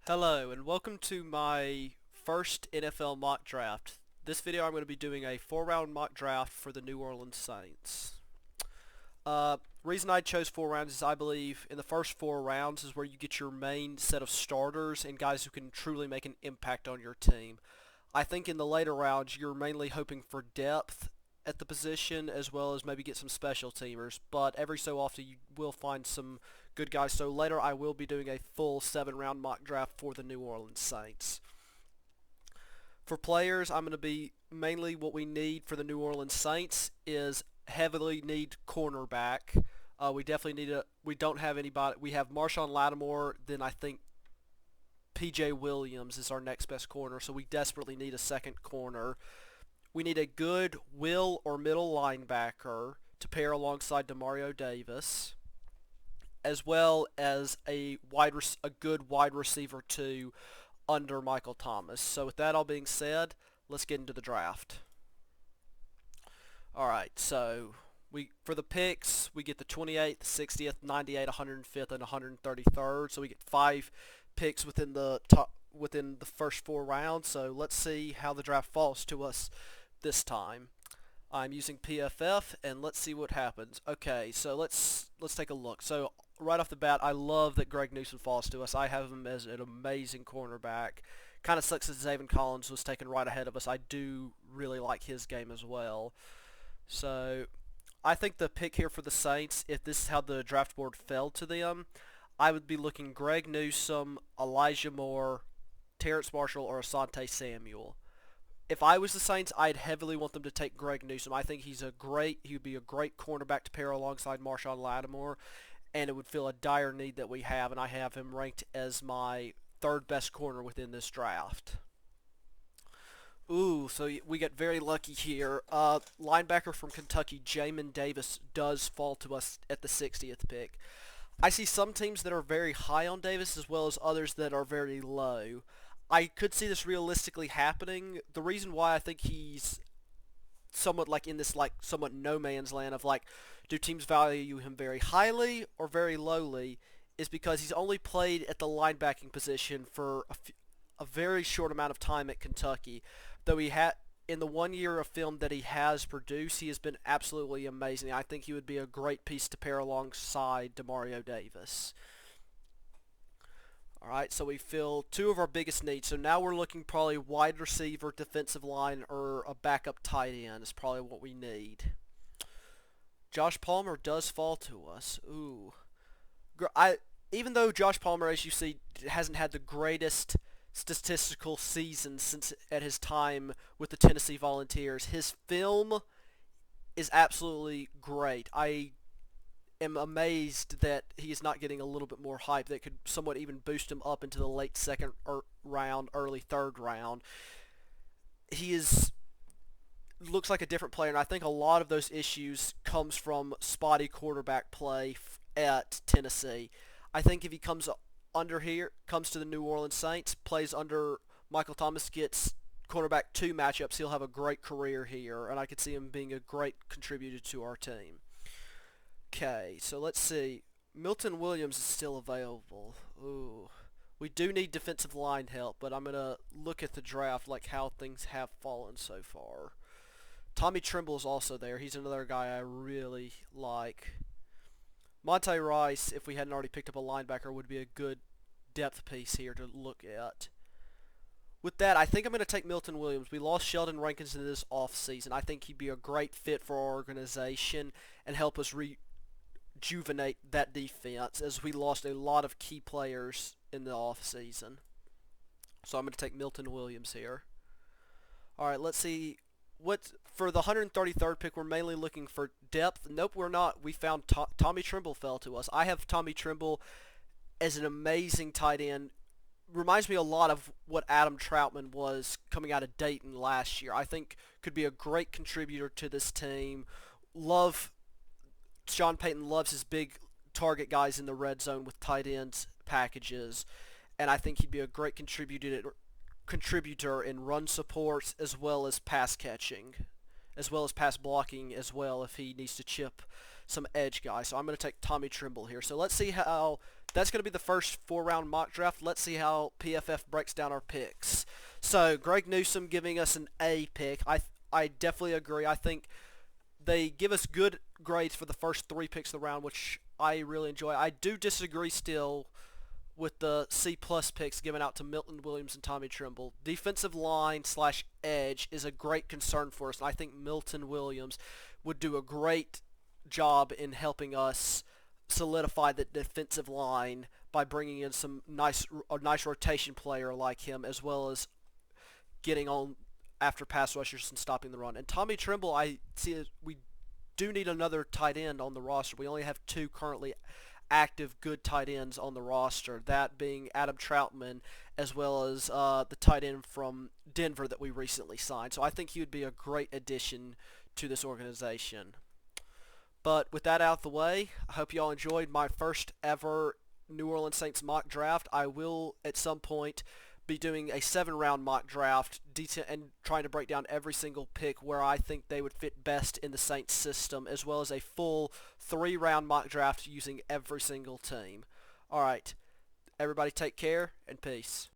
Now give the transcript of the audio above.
Hello and welcome to my first NFL mock draft. This video I'm going to be doing a 4-round mock draft for the New Orleans Saints. Reason I chose 4 rounds is I believe in the first 4 rounds is where you get your main set of starters and guys who can truly make an impact on your team. I think in the later rounds you're mainly hoping for depth at the position as well as maybe get some special teamers, but every so often you will find some good guys. So later I will be doing a full 7-round mock draft for the New Orleans Saints. For players, I'm going to be mainly what we need for the New Orleans Saints is heavily need cornerback. We definitely need we don't have anybody. We have Marshon Lattimore, then I think PJ Williams is our next best corner, so we desperately need a second corner. We need a good will or middle linebacker to pair alongside Demario Davis, as well as a good wide receiver too under Michael Thomas. So with that all being said, let's get into the draft. Alright, so for the picks, we get the 28th, 60th, 98th, 105th, and 133rd. So we get 5 picks within the first 4 rounds. So let's see how the draft falls to us this time. I'm using PFF, and let's see what happens. Okay, so let's take a look. So right off the bat, I love that Greg Newsome falls to us. I have him as an amazing cornerback. Kind of sucks that Zaven Collins was taken right ahead of us. I do really like his game as well. So I think the pick here for the Saints, if this is how the draft board fell to them, I would be looking Greg Newsome, Elijah Moore, Terrence Marshall, or Asante Samuel. If I was the Saints, I'd heavily want them to take Greg Newsome. I think he would be a great cornerback to pair alongside Marshon Lattimore, and it would fill a dire need that we have, and I have him ranked as my 3rd best corner within this draft. Ooh, so we get very lucky here. Linebacker from Kentucky, Jamin Davis, does fall to us at the 60th pick. I see some teams that are very high on Davis as well as others that are very low. I could see this realistically happening. The reason why I think he's somewhat like in this like somewhat no man's land of like, do teams value him very highly or very lowly, is because he's only played at the linebacking position for a very short amount of time at Kentucky. Though he had in the 1 year of film that he has produced, he has been absolutely amazing. I think he would be a great piece to pair alongside Demario Davis. Alright, so we fill 2 of our biggest needs. So now we're looking probably wide receiver, defensive line, or a backup tight end is probably what we need. Josh Palmer does fall to us. Ooh. Even though Josh Palmer, as you see, hasn't had the greatest statistical season since at his time with the Tennessee Volunteers, his film is absolutely great. I am amazed that he is not getting a little bit more hype that could somewhat even boost him up into the late 2nd round, early 3rd round. He looks like a different player, and I think a lot of those issues comes from spotty quarterback play at Tennessee. I think if he comes to the New Orleans Saints, plays under Michael Thomas, gets cornerback 2 matchups, he'll have a great career here, and I could see him being a great contributor to our team. Okay, so let's see. Milton Williams is still available. Ooh. We do need defensive line help, but I'm going to look at the draft, like how things have fallen so far. Tommy Tremble is also there. He's another guy I really like. Monte Rice, if we hadn't already picked up a linebacker, would be a good depth piece here to look at. With that, I think I'm going to take Milton Williams. We lost Sheldon Rankins in this offseason. I think he'd be a great fit for our organization and help us rejuvenate that defense, as we lost a lot of key players in the offseason. So I'm going to take Milton Williams here. Alright, let's see. For the 133rd pick, we're mainly looking for depth. Nope, we're not. We found Tommy Tremble fell to us. I have Tommy Tremble as an amazing tight end. Reminds me a lot of what Adam Troutman was coming out of Dayton last year. I think could be a great contributor to this team. Sean Payton loves his big target guys in the red zone with tight ends packages, and I think he'd be a great contributor in run support as well as pass catching, as well as pass blocking as well if he needs to chip some edge guys. So I'm going to take Tommy Tremble here. So let's see how, that's going to be the first 4-round mock draft. Let's see how PFF breaks down our picks. So Greg Newsome giving us an A pick. I definitely agree. I think they give us good grades for the first 3 picks of the round, which I really enjoy. I do disagree still with the C+ picks given out to Milton Williams and Tommy Tremble. Defensive line / edge is a great concern for us, and I think Milton Williams would do a great job in helping us solidify the defensive line by bringing in a nice rotation player like him, as well as getting on after pass rushers and stopping the run. And Tommy Tremble, I see we do need another tight end on the roster. We only have 2 currently active good tight ends on the roster, that being Adam Troutman as well as the tight end from Denver that we recently signed. So I think he would be a great addition to this organization. But with that out of the way, I hope you all enjoyed my first ever New Orleans Saints mock draft. I will at some point be doing a 7-round mock draft and trying to break down every single pick where I think they would fit best in the Saints system, as well as a full 3-round mock draft using every single team. Alright, everybody take care and peace.